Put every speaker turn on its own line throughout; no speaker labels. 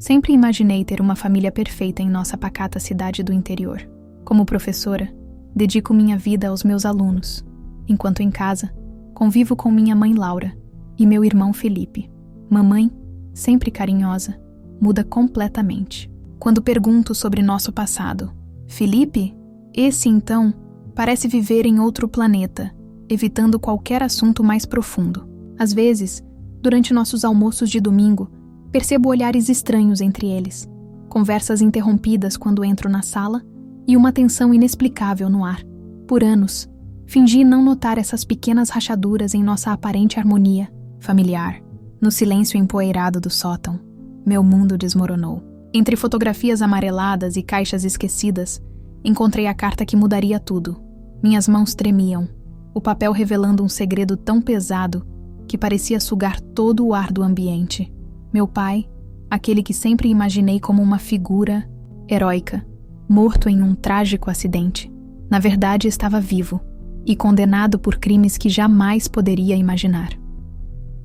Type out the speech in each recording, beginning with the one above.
Sempre imaginei ter uma família perfeita em nossa pacata cidade do interior. Como professora, dedico minha vida aos meus alunos, enquanto em casa, convivo com minha mãe Laura e meu irmão Felipe. Mamãe, sempre carinhosa, muda completamente. Quando pergunto sobre nosso passado, Felipe, esse então, parece viver em outro planeta, evitando qualquer assunto mais profundo. Às vezes, durante nossos almoços de domingo, percebo olhares estranhos entre eles, conversas interrompidas quando entro na sala e uma tensão inexplicável no ar. Por anos, fingi não notar essas pequenas rachaduras em nossa aparente harmonia familiar. No silêncio empoeirado do sótão, meu mundo desmoronou. Entre fotografias amareladas e caixas esquecidas, encontrei a carta que mudaria tudo. Minhas mãos tremiam, o papel revelando um segredo tão pesado que parecia sugar todo o ar do ambiente. Meu pai, aquele que sempre imaginei como uma figura heróica, morto em um trágico acidente, na verdade estava vivo e condenado por crimes que jamais poderia imaginar.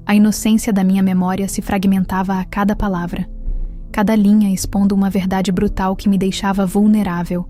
A inocência da minha memória se fragmentava a cada palavra, cada linha expondo uma verdade brutal que me deixava vulnerável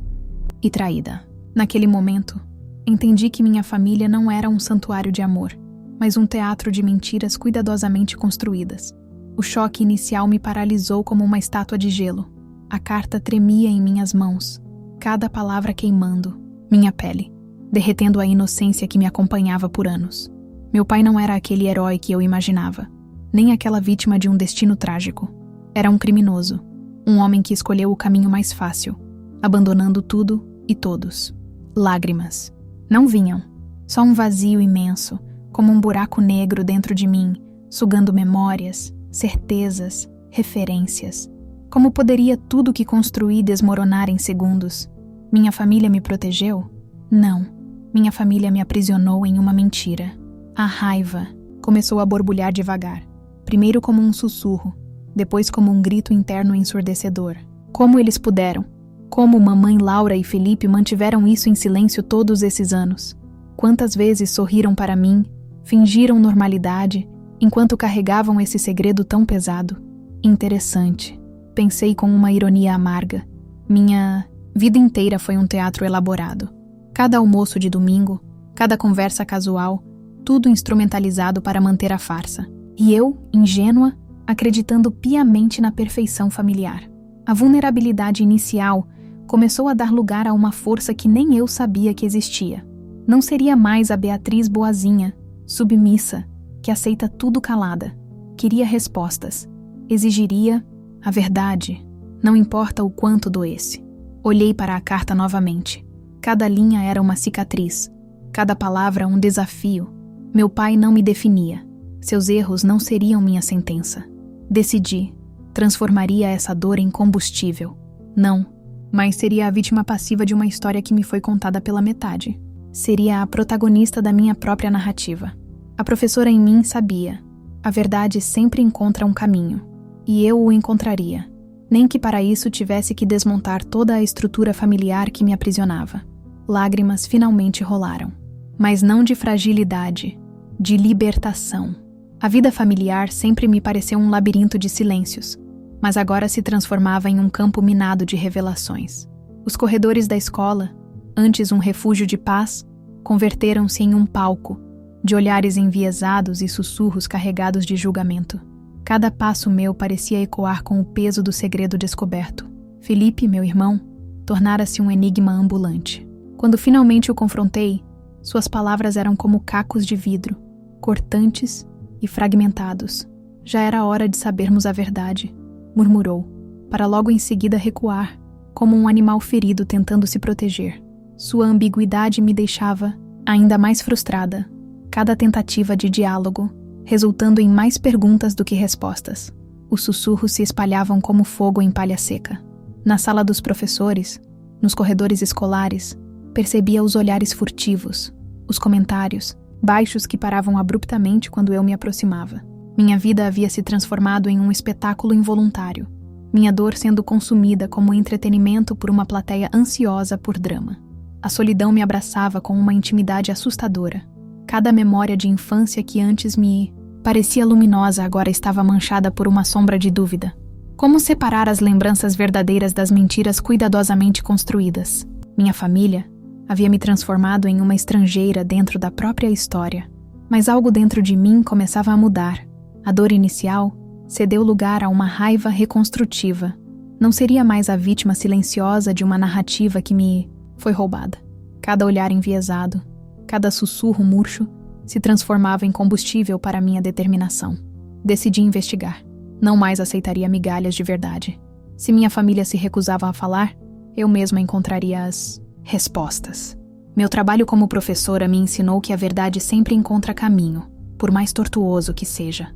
e traída. Naquele momento, entendi que minha família não era um santuário de amor, mas um teatro de mentiras cuidadosamente construídas. O choque inicial me paralisou como uma estátua de gelo. A carta tremia em minhas mãos, cada palavra queimando minha pele, derretendo a inocência que me acompanhava por anos. Meu pai não era aquele herói que eu imaginava, nem aquela vítima de um destino trágico. Era um criminoso, um homem que escolheu o caminho mais fácil, abandonando tudo e todos. Lágrimas. Não vinham, só um vazio imenso, como um buraco negro dentro de mim, sugando memórias, certezas, referências. Como poderia tudo que construí desmoronar em segundos? Minha família me protegeu? Não. Minha família me aprisionou em uma mentira. A raiva começou a borbulhar devagar, primeiro como um sussurro, depois como um grito interno ensurdecedor. Como eles puderam? Como mamãe Laura e Felipe mantiveram isso em silêncio todos esses anos? Quantas vezes sorriram para mim, fingiram normalidade, enquanto carregavam esse segredo tão pesado? Interessante, pensei com uma ironia amarga. Minha vida inteira foi um teatro elaborado. Cada almoço de domingo, cada conversa casual, tudo instrumentalizado para manter a farsa. E eu, ingênua, acreditando piamente na perfeição familiar. A vulnerabilidade inicial começou a dar lugar a uma força que nem eu sabia que existia. Não seria mais a Beatriz boazinha, submissa, que aceita tudo calada. Queria respostas. Exigiria a verdade, não importa o quanto doesse. Olhei para a carta novamente. Cada linha era uma cicatriz, cada palavra um desafio. Meu pai não me definia. Seus erros não seriam minha sentença. Decidi, transformaria essa dor em combustível. Não, mas seria a vítima passiva de uma história que me foi contada pela metade. Seria a protagonista da minha própria narrativa. A professora em mim sabia. A verdade sempre encontra um caminho. E eu o encontraria. Nem que para isso tivesse que desmontar toda a estrutura familiar que me aprisionava. Lágrimas finalmente rolaram. Mas não de fragilidade, de libertação. A vida familiar sempre me pareceu um labirinto de silêncios, mas agora se transformava em um campo minado de revelações. Os corredores da escola, antes um refúgio de paz, converteram-se em um palco, de olhares enviesados e sussurros carregados de julgamento. Cada passo meu parecia ecoar com o peso do segredo descoberto. Felipe, meu irmão, tornara-se um enigma ambulante. Quando finalmente o confrontei, suas palavras eram como cacos de vidro, cortantes e fragmentados. Já era hora de sabermos a verdade, murmurou, para logo em seguida recuar, como um animal ferido tentando se proteger. Sua ambiguidade me deixava ainda mais frustrada, cada tentativa de diálogo resultando em mais perguntas do que respostas. Os sussurros se espalhavam como fogo em palha seca. Na sala dos professores, nos corredores escolares, percebia os olhares furtivos, os comentários, baixos que paravam abruptamente quando eu me aproximava. Minha vida havia se transformado em um espetáculo involuntário, minha dor sendo consumida como entretenimento por uma plateia ansiosa por drama. A solidão me abraçava com uma intimidade assustadora. Cada memória de infância que antes me parecia luminosa agora estava manchada por uma sombra de dúvida. Como separar as lembranças verdadeiras das mentiras cuidadosamente construídas? Minha família havia me transformado em uma estrangeira dentro da própria história, mas algo dentro de mim começava a mudar. A dor inicial cedeu lugar a uma raiva reconstrutiva. Não seria mais a vítima silenciosa de uma narrativa que me foi roubada. Cada olhar enviesado, cada sussurro murcho se transformava em combustível para minha determinação. Decidi investigar. Não mais aceitaria migalhas de verdade. Se minha família se recusava a falar, eu mesma encontraria as respostas. Meu trabalho como professora me ensinou que a verdade sempre encontra caminho, por mais tortuoso que seja.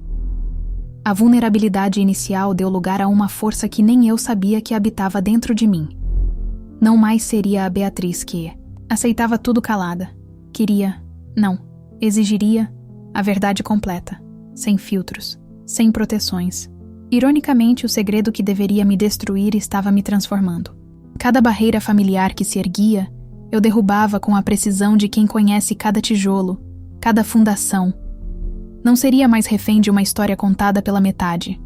A vulnerabilidade inicial deu lugar a uma força que nem eu sabia que habitava dentro de mim. Não mais seria a Beatriz que aceitava tudo calada. Exigiria a verdade completa, sem filtros, sem proteções. Ironicamente, o segredo que deveria me destruir estava me transformando. Cada barreira familiar que se erguia, eu derrubava com a precisão de quem conhece cada tijolo, cada fundação. Não seria mais refém de uma história contada pela metade.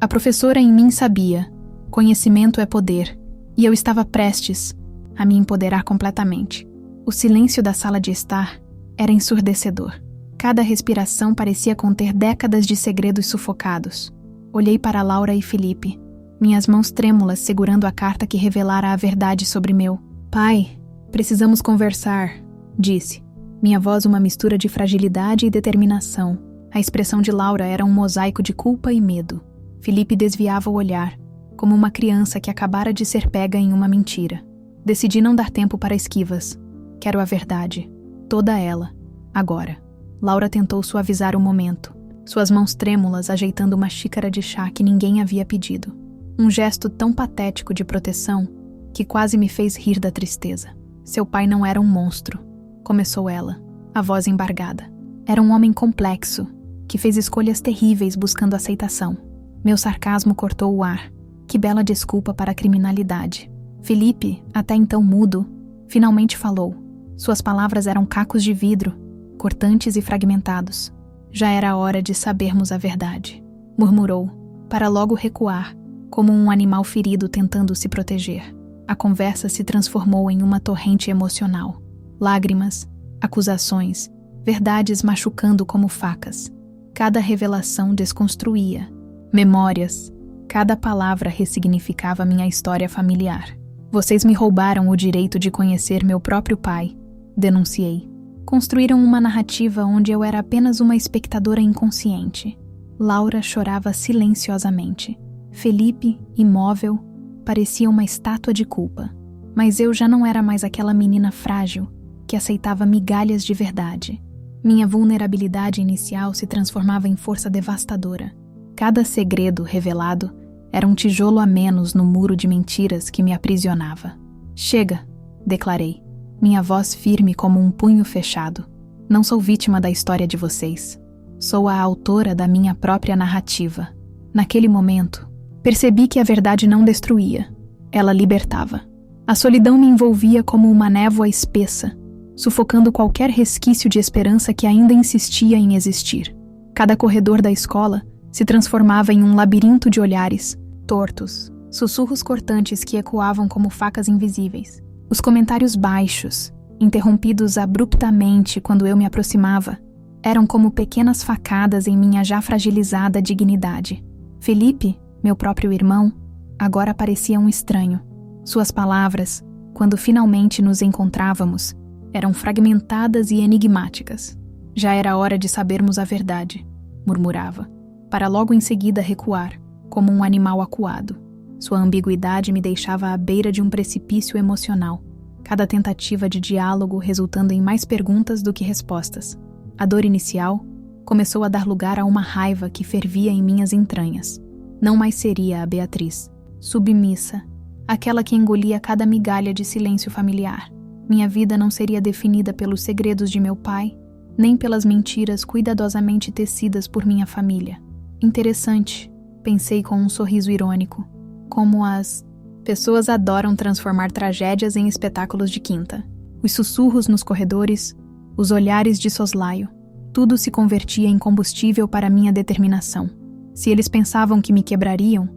A professora em mim sabia, conhecimento é poder, e eu estava prestes a me empoderar completamente. O silêncio da sala de estar era ensurdecedor. Cada respiração parecia conter décadas de segredos sufocados. Olhei para Laura e Felipe, minhas mãos trêmulas segurando a carta que revelara a verdade sobre meu pai. Precisamos conversar, disse. Minha voz uma mistura de fragilidade e determinação. A expressão de Laura era um mosaico de culpa e medo. Felipe desviava o olhar, como uma criança que acabara de ser pega em uma mentira. Decidi não dar tempo para esquivas. Quero a verdade. Toda ela. Agora. Laura tentou suavizar o momento, suas mãos trêmulas ajeitando uma xícara de chá que ninguém havia pedido. Um gesto tão patético de proteção que quase me fez rir da tristeza. Seu pai não era um monstro, começou ela, a voz embargada. Era um homem complexo, que fez escolhas terríveis buscando aceitação. Meu sarcasmo cortou o ar. Que bela desculpa para a criminalidade. Felipe, até então mudo, finalmente falou. Suas palavras eram cacos de vidro, cortantes e fragmentados. Já era a hora de sabermos a verdade, murmurou, para logo recuar, como um animal ferido tentando se proteger. A conversa se transformou em uma torrente emocional. Lágrimas, acusações, verdades machucando como facas. Cada revelação desconstruía. Memórias. Cada palavra ressignificava minha história familiar. Vocês me roubaram o direito de conhecer meu próprio pai, denunciei. Construíram uma narrativa onde eu era apenas uma espectadora inconsciente. Laura chorava silenciosamente. Felipe, imóvel, parecia uma estátua de culpa. Mas eu já não era mais aquela menina frágil que aceitava migalhas de verdade. Minha vulnerabilidade inicial se transformava em força devastadora. Cada segredo revelado era um tijolo a menos no muro de mentiras que me aprisionava. Chega, declarei. Minha voz firme como um punho fechado. Não sou vítima da história de vocês. Sou a autora da minha própria narrativa. Naquele momento, percebi que a verdade não destruía. Ela libertava. A solidão me envolvia como uma névoa espessa, sufocando qualquer resquício de esperança que ainda insistia em existir. Cada corredor da escola se transformava em um labirinto de olhares, tortos, sussurros cortantes que ecoavam como facas invisíveis. Os comentários baixos, interrompidos abruptamente quando eu me aproximava, eram como pequenas facadas em minha já fragilizada dignidade. Felipe, meu próprio irmão, agora parecia um estranho. Suas palavras, quando finalmente nos encontrávamos, eram fragmentadas e enigmáticas. Já era hora de sabermos a verdade, murmurava, para logo em seguida recuar, como um animal acuado. Sua ambiguidade me deixava à beira de um precipício emocional, cada tentativa de diálogo resultando em mais perguntas do que respostas. A dor inicial começou a dar lugar a uma raiva que fervia em minhas entranhas. Não mais seria a Beatriz, submissa, aquela que engolia cada migalha de silêncio familiar. Minha vida não seria definida pelos segredos de meu pai, nem pelas mentiras cuidadosamente tecidas por minha família. Interessante, pensei com um sorriso irônico, como as pessoas adoram transformar tragédias em espetáculos de quinta. Os sussurros nos corredores, os olhares de soslaio, tudo se convertia em combustível para minha determinação. Se eles pensavam que me quebrariam,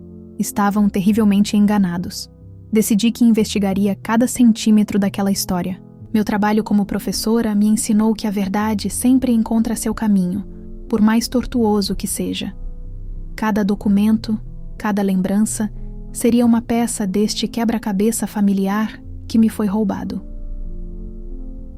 estavam terrivelmente enganados. Decidi que investigaria cada centímetro daquela história. Meu trabalho como professora me ensinou que a verdade sempre encontra seu caminho, por mais tortuoso que seja. Cada documento, cada lembrança, seria uma peça deste quebra-cabeça familiar que me foi roubado.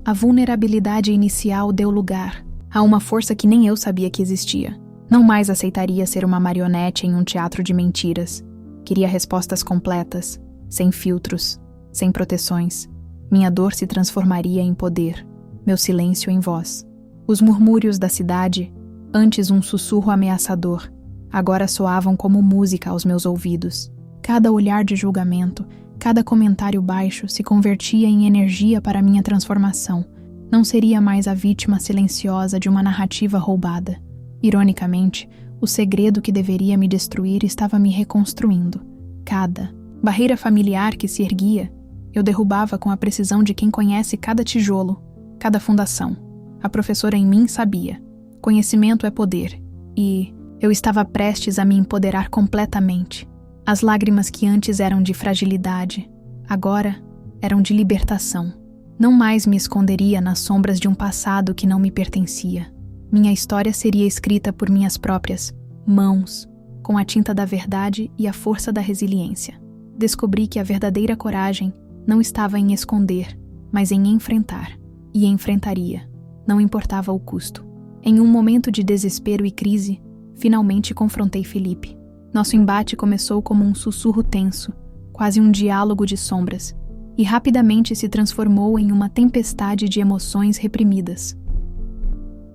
A vulnerabilidade inicial deu lugar a uma força que nem eu sabia que existia. Não mais aceitaria ser uma marionete em um teatro de mentiras. Queria respostas completas, sem filtros, sem proteções. Minha dor se transformaria em poder, meu silêncio em voz. Os murmúrios da cidade, antes um sussurro ameaçador, agora soavam como música aos meus ouvidos. Cada olhar de julgamento, cada comentário baixo se convertia em energia para minha transformação. Não seria mais a vítima silenciosa de uma narrativa roubada. Ironicamente, o segredo que deveria me destruir estava me reconstruindo. Cada barreira familiar que se erguia, eu derrubava com a precisão de quem conhece cada tijolo, cada fundação. A professora em mim sabia. Conhecimento é poder. E eu estava prestes a me empoderar completamente. As lágrimas que antes eram de fragilidade, agora eram de libertação. Não mais me esconderia nas sombras de um passado que não me pertencia. Minha história seria escrita por minhas próprias mãos, com a tinta da verdade e a força da resiliência. Descobri que a verdadeira coragem não estava em esconder, mas em enfrentar. E enfrentaria, não importava o custo. Em um momento de desespero e crise, finalmente confrontei Felipe. Nosso embate começou como um sussurro tenso, quase um diálogo de sombras, e rapidamente se transformou em uma tempestade de emoções reprimidas.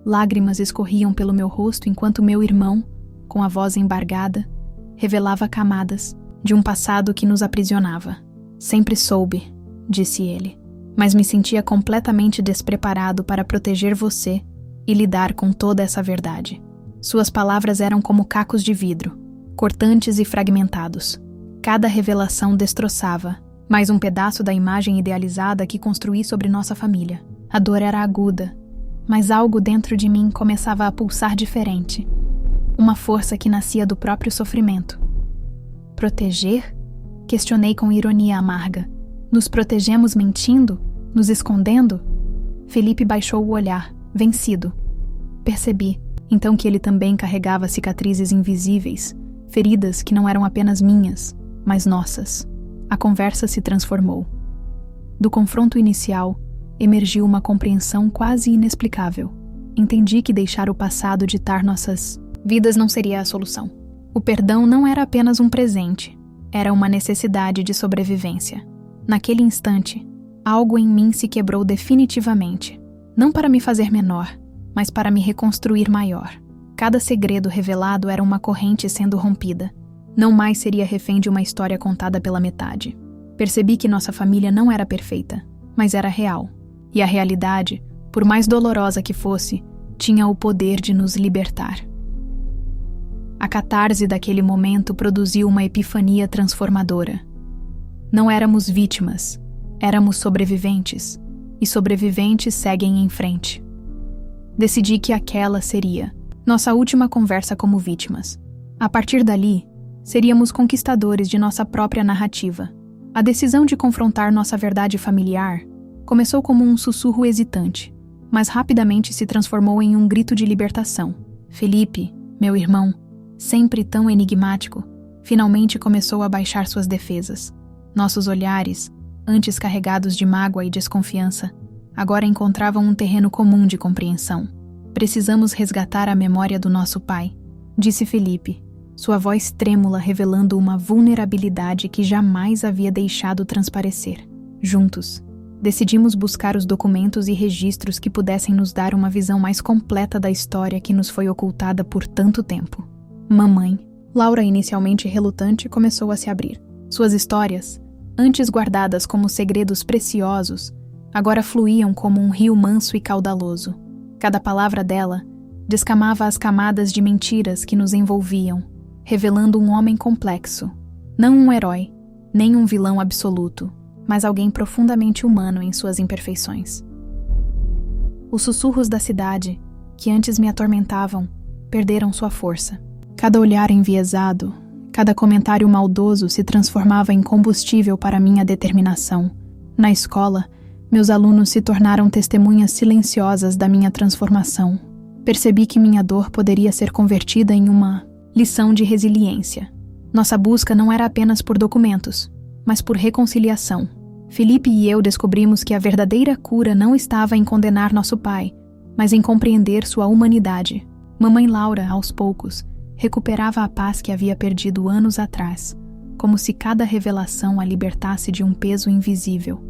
Lágrimas escorriam pelo meu rosto enquanto meu irmão, com a voz embargada, revelava camadas de um passado que nos aprisionava. Sempre soube, disse ele, mas me sentia completamente despreparado para proteger você e lidar com toda essa verdade. Suas palavras eram como cacos de vidro, cortantes e fragmentados. Cada revelação destroçava mais um pedaço da imagem idealizada que construí sobre nossa família. A dor era aguda, mas algo dentro de mim começava a pulsar diferente. Uma força que nascia do próprio sofrimento. Proteger? Questionei com ironia amarga. Nos protegemos mentindo? Nos escondendo? Felipe baixou o olhar, vencido. Percebi, então, que ele também carregava cicatrizes invisíveis, feridas que não eram apenas minhas, mas nossas. A conversa se transformou. Do confronto inicial, emergiu uma compreensão quase inexplicável. Entendi que deixar o passado ditar nossas vidas não seria a solução. O perdão não era apenas um presente, era uma necessidade de sobrevivência. Naquele instante, algo em mim se quebrou definitivamente. Não para me fazer menor, mas para me reconstruir maior. Cada segredo revelado era uma corrente sendo rompida. Não mais seria refém de uma história contada pela metade. Percebi que nossa família não era perfeita, mas era real. E a realidade, por mais dolorosa que fosse, tinha o poder de nos libertar. A catarse daquele momento produziu uma epifania transformadora. Não éramos vítimas, éramos sobreviventes, e sobreviventes seguem em frente. Decidi que aquela seria nossa última conversa como vítimas. A partir dali, seríamos conquistadores de nossa própria narrativa. A decisão de confrontar nossa verdade familiar começou como um sussurro hesitante, mas rapidamente se transformou em um grito de libertação. Felipe, meu irmão, sempre tão enigmático, finalmente começou a baixar suas defesas. Nossos olhares, antes carregados de mágoa e desconfiança, agora encontravam um terreno comum de compreensão. Precisamos resgatar a memória do nosso pai, disse Felipe, sua voz trêmula revelando uma vulnerabilidade que jamais havia deixado transparecer. Juntos, decidimos buscar os documentos e registros que pudessem nos dar uma visão mais completa da história que nos foi ocultada por tanto tempo. Mamãe, Laura, inicialmente relutante, começou a se abrir. Suas histórias, antes guardadas como segredos preciosos, agora fluíam como um rio manso e caudaloso. Cada palavra dela descamava as camadas de mentiras que nos envolviam, revelando um homem complexo, não um herói, nem um vilão absoluto, mas alguém profundamente humano em suas imperfeições. Os sussurros da cidade, que antes me atormentavam, perderam sua força. Cada olhar enviesado, Cada comentário maldoso se transformava em combustível para minha determinação. Na escola, meus alunos se tornaram testemunhas silenciosas da minha transformação. Percebi que minha dor poderia ser convertida em uma lição de resiliência. Nossa busca não era apenas por documentos, mas por reconciliação. Felipe e eu descobrimos que a verdadeira cura não estava em condenar nosso pai, mas em compreender sua humanidade. Mamãe Laura, aos poucos, recuperava a paz que havia perdido anos atrás, como se cada revelação a libertasse de um peso invisível.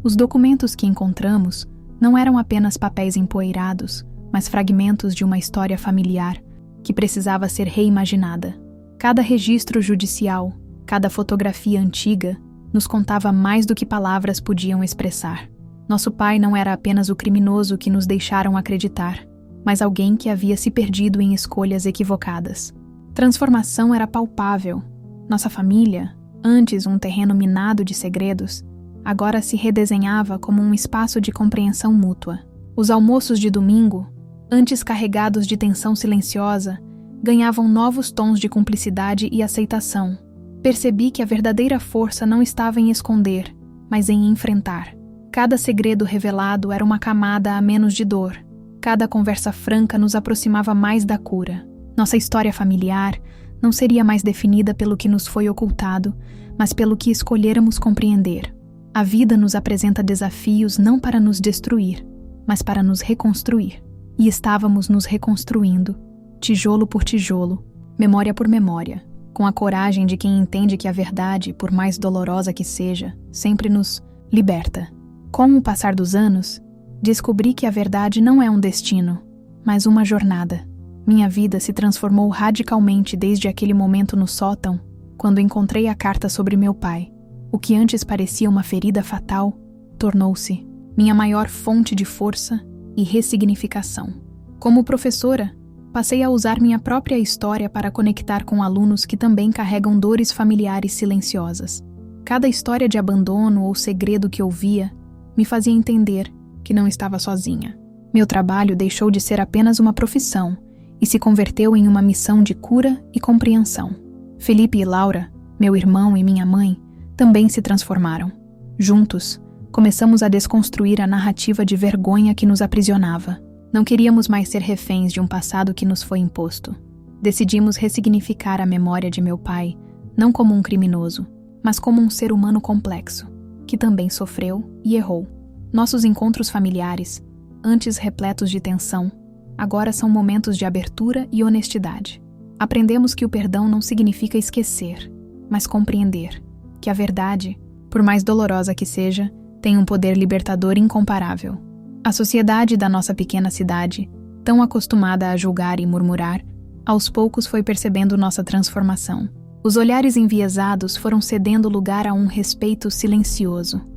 Os documentos que encontramos não eram apenas papéis empoeirados, mas fragmentos de uma história familiar que precisava ser reimaginada. Cada registro judicial, cada fotografia antiga, nos contava mais do que palavras podiam expressar. Nosso pai não era apenas o criminoso que nos deixaram acreditar, mas alguém que havia se perdido em escolhas equivocadas. Transformação era palpável. Nossa família, antes um terreno minado de segredos, agora se redesenhava como um espaço de compreensão mútua. Os almoços de domingo, antes carregados de tensão silenciosa, ganhavam novos tons de cumplicidade e aceitação. Percebi que a verdadeira força não estava em esconder, mas em enfrentar. Cada segredo revelado era uma camada a menos de dor. Cada conversa franca nos aproximava mais da cura. Nossa história familiar não seria mais definida pelo que nos foi ocultado, mas pelo que escolhêramos compreender. A vida nos apresenta desafios não para nos destruir, mas para nos reconstruir. E estávamos nos reconstruindo, tijolo por tijolo, memória por memória, com a coragem de quem entende que a verdade, por mais dolorosa que seja, sempre nos liberta. Com o passar dos anos, descobri que a verdade não é um destino, mas uma jornada. Minha vida se transformou radicalmente desde aquele momento no sótão, quando encontrei a carta sobre meu pai. O que antes parecia uma ferida fatal, tornou-se minha maior fonte de força e ressignificação. Como professora, passei a usar minha própria história para conectar com alunos que também carregam dores familiares silenciosas. Cada história de abandono ou segredo que ouvia me fazia entender que não estava sozinha. Meu trabalho deixou de ser apenas uma profissão e se converteu em uma missão de cura e compreensão. Felipe e Laura, meu irmão e minha mãe, também se transformaram. Juntos, começamos a desconstruir a narrativa de vergonha que nos aprisionava. Não queríamos mais ser reféns de um passado que nos foi imposto. Decidimos ressignificar a memória de meu pai, não como um criminoso, mas como um ser humano complexo, que também sofreu e errou. Nossos encontros familiares, antes repletos de tensão, agora são momentos de abertura e honestidade. Aprendemos que o perdão não significa esquecer, mas compreender que a verdade, por mais dolorosa que seja, tem um poder libertador incomparável. A sociedade da nossa pequena cidade, tão acostumada a julgar e murmurar, aos poucos foi percebendo nossa transformação. Os olhares enviesados foram cedendo lugar a um respeito silencioso.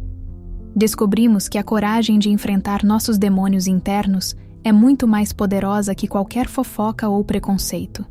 Descobrimos que a coragem de enfrentar nossos demônios internos é muito mais poderosa que qualquer fofoca ou preconceito.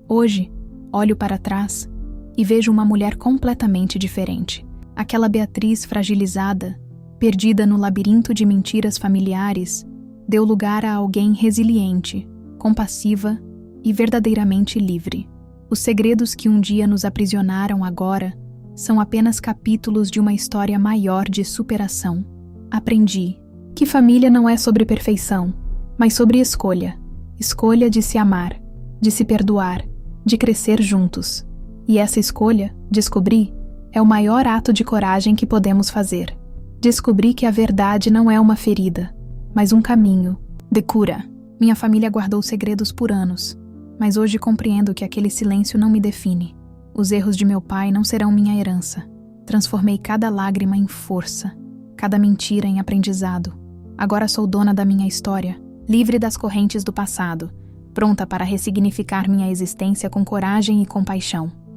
Hoje, olho para trás e vejo uma mulher completamente diferente. Aquela Beatriz fragilizada, perdida no labirinto de mentiras familiares, deu lugar a alguém resiliente, compassiva e verdadeiramente livre. Os segredos que um dia nos aprisionaram agora são apenas capítulos de uma história maior de superação. Aprendi que família não é sobre perfeição, mas sobre escolha. Escolha de se amar, de se perdoar, de crescer juntos. E essa escolha, descobri, é o maior ato de coragem que podemos fazer. Descobri que a verdade não é uma ferida, mas um caminho de cura. Minha família guardou segredos por anos, mas hoje compreendo que aquele silêncio não me define. Os erros de meu pai não serão minha herança. Transformei cada lágrima em força, cada mentira em aprendizado. Agora sou dona da minha história, livre das correntes do passado, pronta para ressignificar minha existência com coragem e compaixão.